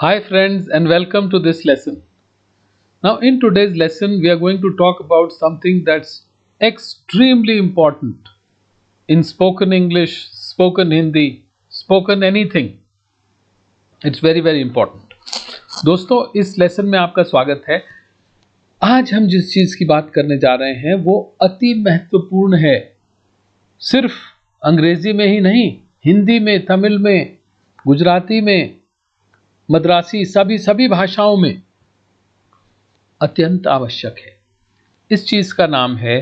Hi friends and welcome to this lesson. Now in today's lesson we are going to talk about something that's extremely important in spoken English, spoken Hindi, spoken anything. It's very important. दोस्तों इस lesson में आपका स्वागत है। आज हम जिस चीज की बात करने जा रहे हैं वो अति महत्वपूर्ण है। सिर्फ अंग्रेजी में ही नहीं, हिंदी में, तमिल में, गुजराती में, मद्रासी, सभी भाषाओं में अत्यंत आवश्यक है। इस चीज का नाम है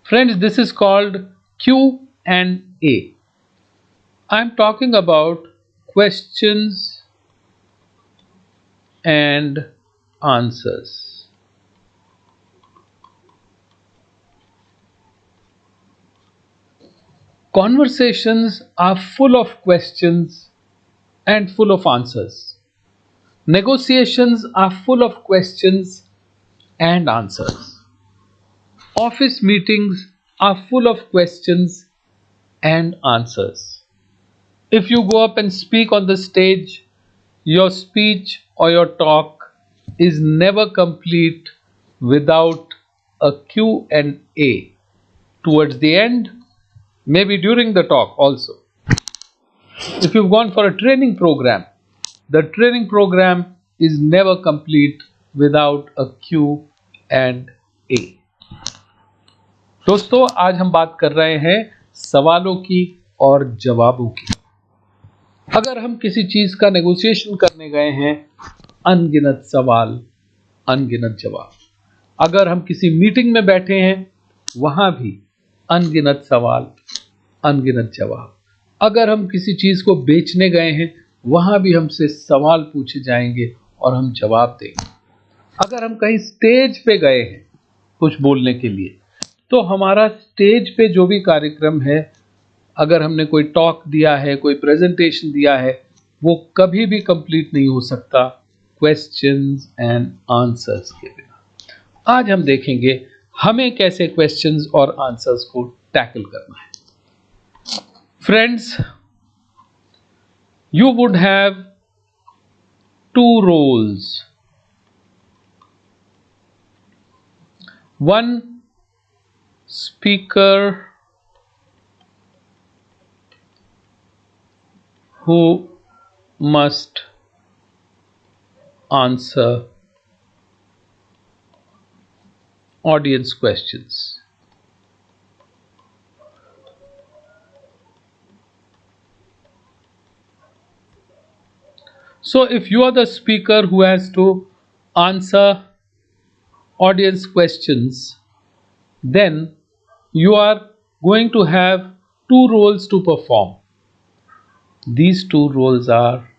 friends, this is called Q&A. I am talking about questions and answers. Conversations are full of questions and full of answers. Negotiations are full of questions and answers. Office meetings are full of questions and answers. If you go up and speak on the stage, your speech or your talk is never complete without a Q&A towards the end. Maybe during the talk also. If you've gone for a training program, the training program is never complete without a Q&A. दोस्तों आज हम बात कर रहे हैं सवालों की और जवाबों की. अगर हम किसी चीज का नेगोशिएशन करने गए हैं, अनगिनत सवाल, अनगिनत जवाब. अगर हम किसी मीटिंग में बैठे हैं, वहां भी अनगिनत सवाल, अनगिनत जवाब. अगर हम किसी चीज को बेचने गए हैं, वहां भी हमसे सवाल पूछे जाएंगे और हम जवाब देंगे. अगर हम कहीं स्टेज पे गए हैं कुछ बोलने के लिए, तो हमारा स्टेज पे जो भी कार्यक्रम है, अगर हमने कोई टॉक दिया है, कोई प्रेजेंटेशन दिया है, वो कभी भी कंप्लीट नहीं हो सकता क्वेश्चंस एंड आंसर्स के बिना. आज हम देखेंगे हमें कैसे क्वेश्चंस और आंसर्स को टैकल करना है. Friends, you would have two roles. One, speaker who must answer audience questions. So if you are the speaker who has to answer audience questions, then you are going to have two roles to perform. These two roles are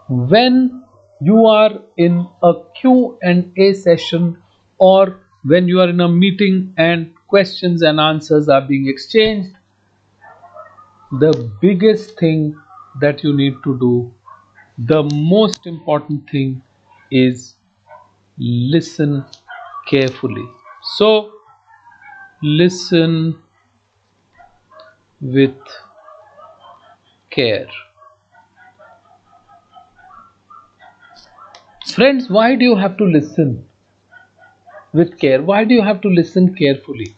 when you are in a Q&A session, or when you are in a meeting and questions and answers are being exchanged, the biggest thing that you need to do, the most important thing, is listen carefully. So listen with care. Friends, why do you have to listen with care? Why do you have to listen carefully?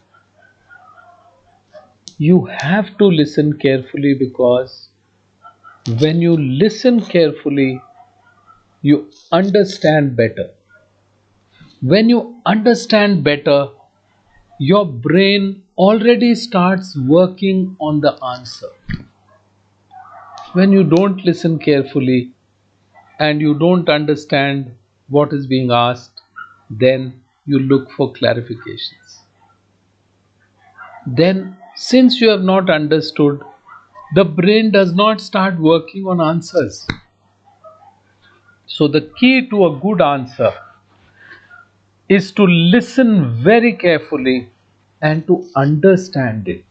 You have to listen carefully because when you listen carefully, you understand better. When you understand better, your brain already starts working on the answer. When you don't listen carefully and you don't understand what is being asked, then you look for clarifications. Then, since you have not understood, the brain does not start working on answers. So the key to a good answer is to listen very carefully and to understand it.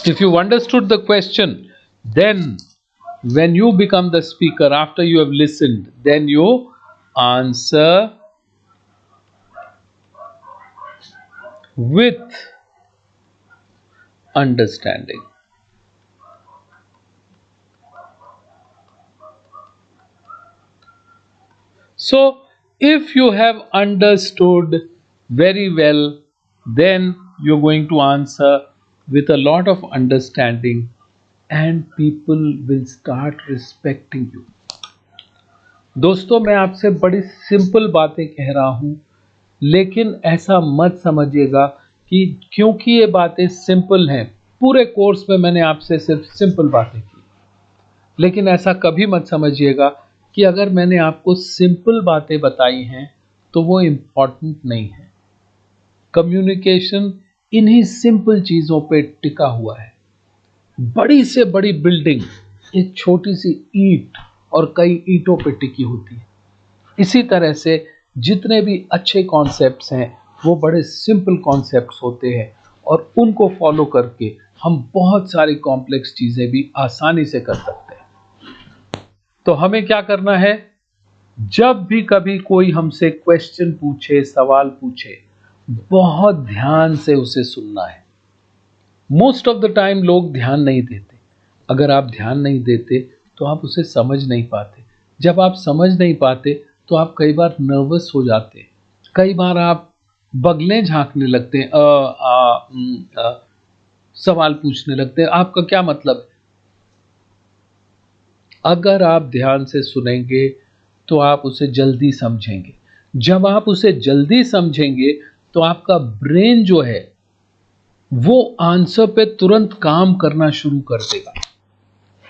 If you've understood the question, Then, when you become the speaker, after you have listened, then you answer with understanding. So, if you have understood very well, then you're going to answer with a lot of understanding, and people will start respecting you. दोस्तों, मैं आपसे बड़ी simple बातें कह रहा हूं, लेकिन ऐसा मत समझिएगा कि क्योंकि ये बातें सिंपल हैं, पूरे कोर्स में मैंने आपसे सिर्फ सिंपल बातें की, लेकिन ऐसा कभी मत समझिएगा कि अगर मैंने आपको सिंपल बातें बताई हैं तो वो इम्पॉर्टेंट नहीं है। कम्युनिकेशन इन्हीं सिंपल चीज़ों पे टिका हुआ है। बड़ी से बड़ी बिल्डिंग एक छोटी सी ईंट और कई ईंटों पे टिकी होती है। इसी तरह से जितने भी अच्छे कॉन्सेप्ट्स हैं वो बड़े सिंपल कॉन्सेप्ट्स होते हैं, और उनको फॉलो करके हम बहुत सारी कॉम्प्लेक्स चीज़ें भी आसानी से कर सकते हैं। तो हमें क्या करना है, जब भी कभी कोई हमसे क्वेश्चन पूछे, सवाल पूछे, बहुत ध्यान से उसे सुनना है। मोस्ट ऑफ द टाइम लोग ध्यान नहीं देते। अगर आप ध्यान नहीं देते तो आप उसे समझ नहीं पाते। जब आप समझ नहीं पाते तो आप कई बार नर्वस हो जाते हैं, कई बार आप बगलें झांकने लगते हैं, सवाल पूछने लगते हैं, आपका क्या मतलब है। अगर आप ध्यान से सुनेंगे तो आप उसे जल्दी समझेंगे। जब आप उसे जल्दी समझेंगे तो आपका ब्रेन जो है वो आंसर पे तुरंत काम करना शुरू कर देगा,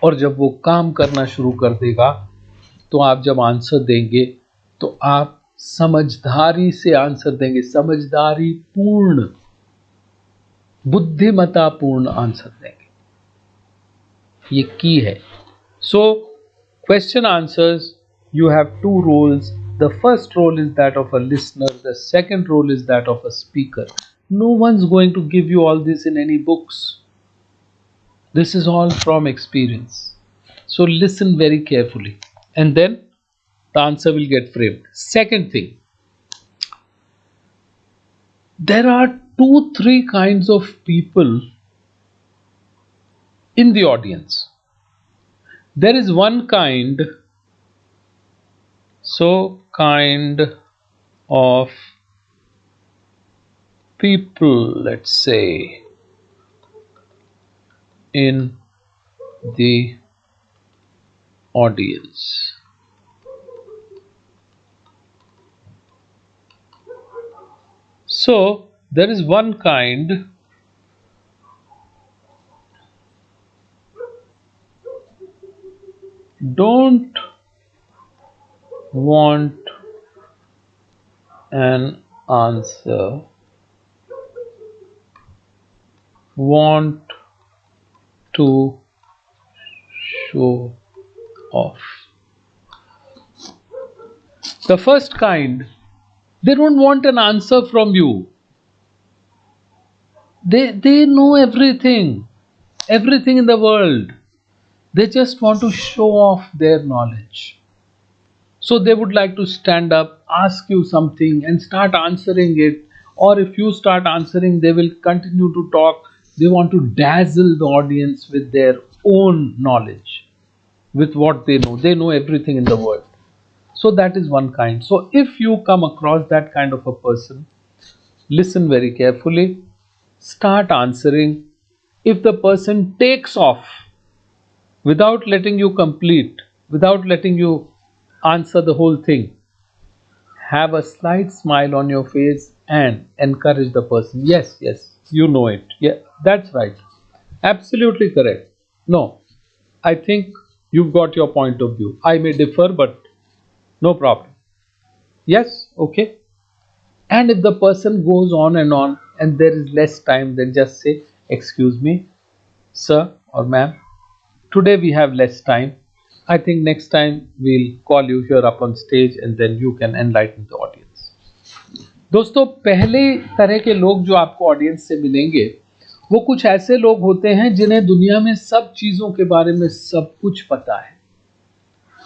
और जब वो काम करना शुरू कर देगा तो आप जब आंसर देंगे तो आप समझदारी से आंसर देंगे, समझदारी पूर्ण, बुद्धिमत्ता पूर्ण आंसर देंगे। ये की है। So, question answers, you have two roles. The first role is that of a listener, the second role is that of a speaker. No one's going to give you all this in any books. This is all from experience. So, listen very carefully, and then the answer will get framed. Second thing, there are 2-3 kinds of people in the audience. There is one kind of people, let's say, in the audience. So there is one kind don't want an answer, want to show off. The first kind, they don't want an answer from you. They know everything in the world. They just want to show off their knowledge. So they would like to stand up, ask you something, and start answering it. Or if you start answering, they will continue to talk. They want to dazzle the audience with their own knowledge, with what they know. They know everything in the world. So that is one kind. So if you come across that kind of a person, listen very carefully, start answering. If the person takes off without letting you complete, without letting you answer the whole thing, have a slight smile on your face and encourage the person. Yes, you know it. Yeah, that's right. Absolutely correct. No, I think you've got your point of view. I may differ, but no problem. Yes, okay. And if the person goes on and there is less time, then just say, excuse me, sir or ma'am, today we have less time. I think next time we'll call you here up on stage and then you can enlighten the audience. दोस्तों, पहले तरह के लोग जो आपको audience से मिलेंगे वो कुछ ऐसे लोग होते हैं जिन्हें दुनिया में सब चीजों के बारे में सब कुछ पता है,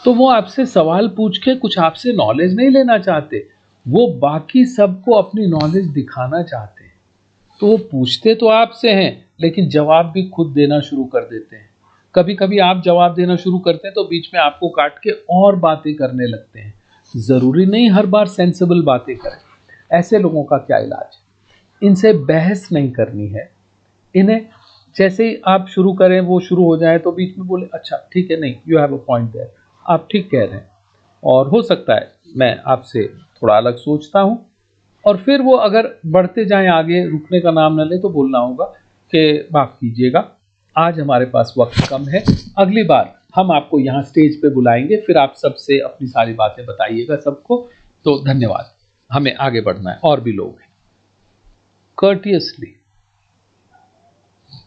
तो वो आपसे सवाल पूछ के कुछ आपसे नॉलेज नहीं लेना चाहते, वो बाकी सबको अपनी नॉलेज दिखाना चाहते हैं। तो वो पूछते तो आपसे हैं लेकिन जवाब भी खुद देना शुरू कर देते हैं। कभी कभी आप जवाब देना शुरू करते हैं तो बीच में आपको काट के और बातें करने लगते हैं। जरूरी नहीं हर बार सेंसिबल बातें करें। ऐसे लोगों का क्या इलाज है? इनसे बहस नहीं करनी है। इन्हें जैसे ही आप शुरू करें, वो शुरू हो जाए तो बीच में बोले अच्छा ठीक है, नहीं you have a point there, आप ठीक कह रहे हैं और हो सकता है मैं आपसे थोड़ा अलग सोचता हूं। और फिर वो अगर बढ़ते जाएं आगे, रुकने का नाम न ले, तो बोलना होगा कि माफ कीजिएगा, आज हमारे पास वक्त कम है, अगली बार हम आपको यहाँ स्टेज पे बुलाएंगे, फिर आप सबसे अपनी सारी बातें बताइएगा सबको। तो धन्यवाद, हमें आगे बढ़ना है, और भी लोग हैं। courteously,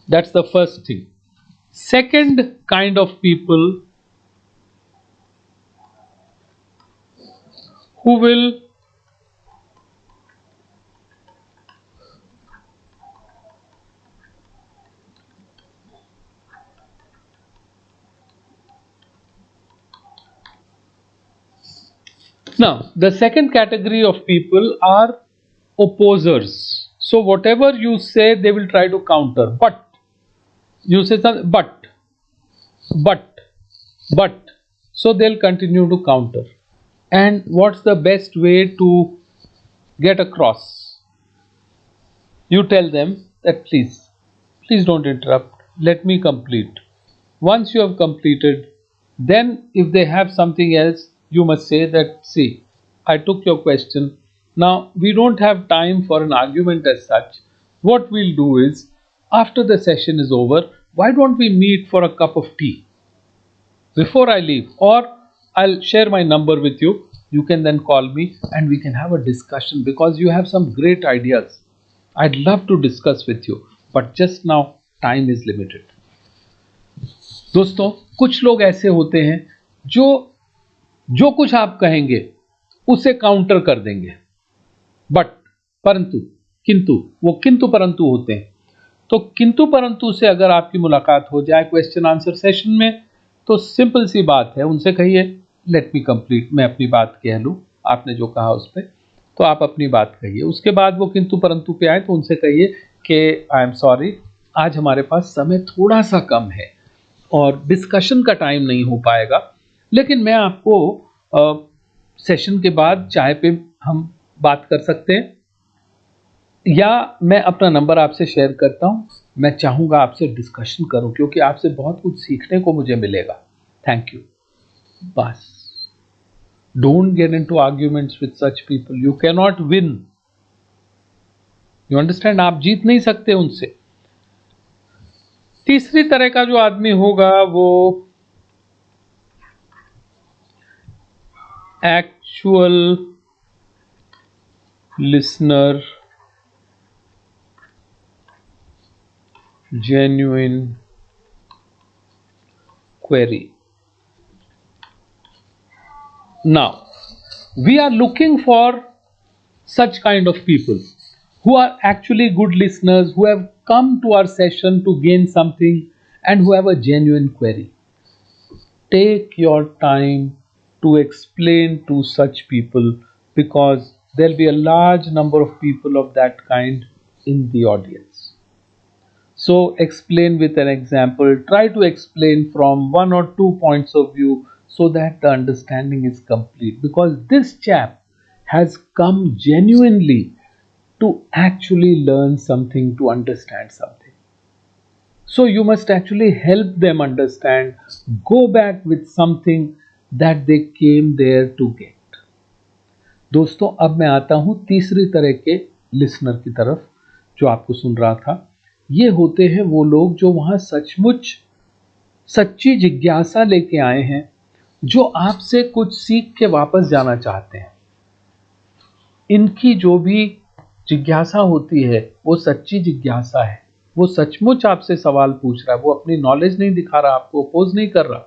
that's the first thing. Second kind of people who will now, the second category of people are opposers. So whatever you say, they will try to counter. But you say something, but, but. So they'll continue to counter. And what's the best way to get across? You tell them that please don't interrupt. Let me complete. Once you have completed, then if they have something else, you must say that, see, I took your question. Now, we don't have time for an argument as such. What we'll do is, after the session is over, why don't we meet for a cup of tea before I leave? Or I'll share my number with you. You can then call me and we can have a discussion because you have some great ideas. I'd love to discuss with you, but just now, time is limited. दोस्तों, कुछ लोग ऐसे होते हैं जो जो कुछ आप कहेंगे उसे काउंटर कर देंगे, बट, परंतु, किंतु, वो किंतु परंतु होते हैं। तो किंतु परंतु से अगर आपकी मुलाकात हो जाए क्वेश्चन आंसर सेशन में, तो सिंपल सी बात है, उनसे कहिए लेट मी कंप्लीट, मैं अपनी बात कह लूं, आपने जो कहा उस पर, तो आप अपनी बात कहिए। उसके बाद वो किंतु परंतु पे आए तो उनसे कहिए कि आई एम सॉरी, आज हमारे पास समय थोड़ा सा कम है और डिस्कशन का टाइम नहीं हो पाएगा, लेकिन मैं आपको सेशन के बाद चाय पे हम बात कर सकते हैं, या मैं अपना नंबर आपसे शेयर करता हूं, मैं चाहूंगा आपसे डिस्कशन करूं क्योंकि आपसे बहुत कुछ सीखने को मुझे मिलेगा। Thank you. बस, don't get into arguments with such people, you can not win, you understand, आप जीत नहीं सकते उनसे। तीसरी तरह का जो आदमी होगा वो actual listener, genuine query. Now, we are looking for such kind of people who are actually good listeners, who have come to our session to gain something and who have a genuine query. Take your time to explain to such people because there'll be a large number of people of that kind in the audience. So explain with an example, try to explain from one or two points of view so that the understanding is complete, because this chap has come genuinely to actually learn something, to understand something. So you must actually help them understand, go back with something that they came there to get. दोस्तों, अब मैं आता हूं तीसरी तरह के listener की तरफ जो आपको सुन रहा था। ये होते हैं वो लोग जो वहां सचमुच सच्ची जिज्ञासा लेके आए हैं, जो आपसे कुछ सीख के वापस जाना चाहते हैं। इनकी जो भी जिज्ञासा होती है वो सच्ची जिज्ञासा है, वो सचमुच आपसे सवाल पूछ रहा है, वो अपनी नॉलेज नहीं दिखा रहा, आपको अपोज नहीं कर रहा।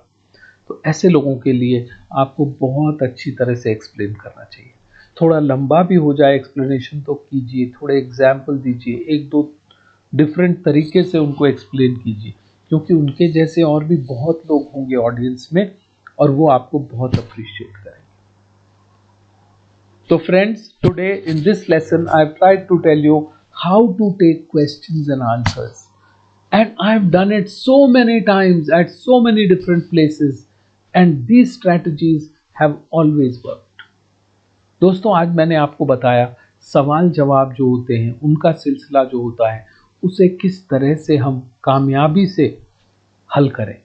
तो ऐसे लोगों के लिए आपको बहुत अच्छी तरह से एक्सप्लेन करना चाहिए। थोड़ा लंबा भी हो जाए एक्सप्लेनेशन तो कीजिए, थोड़े एग्जाम्पल दीजिए, एक दो डिफरेंट तरीके से उनको एक्सप्लेन कीजिए, क्योंकि उनके जैसे और भी बहुत लोग होंगे ऑडियंस में और वो आपको बहुत अप्रिशिएट करेंगे। So friends, today in this lesson I've tried to tell you how to take questions and answers, and I've done it so many times at so many different places, and these strategies have always worked. दोस्तों, आज मैंने आपको बताया सवाल जवाब जो होते हैं उनका सिलसिला जो होता है उसे किस तरह से हम कामयाबी से हल करें,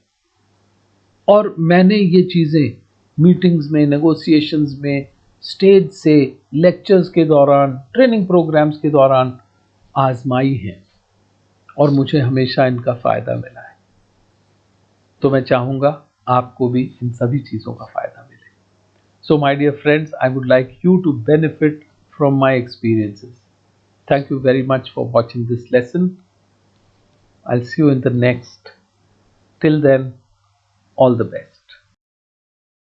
और मैंने ये चीज़ें मीटिंग्स में, नेगोशिएशंस में, स्टेज से, लेक्चर्स के दौरान, ट्रेनिंग प्रोग्राम्स के दौरान आजमाई हैं और मुझे हमेशा इनका फ़ायदा मिला है। तो मैं चाहूँगा आपको भी इन सभी चीज़ों का फ़ायदा मिले। So my dear friends, I would like you to benefit from my experiences. Thank you very much for watching this lesson. I'll see you in the next. Till then, all the best.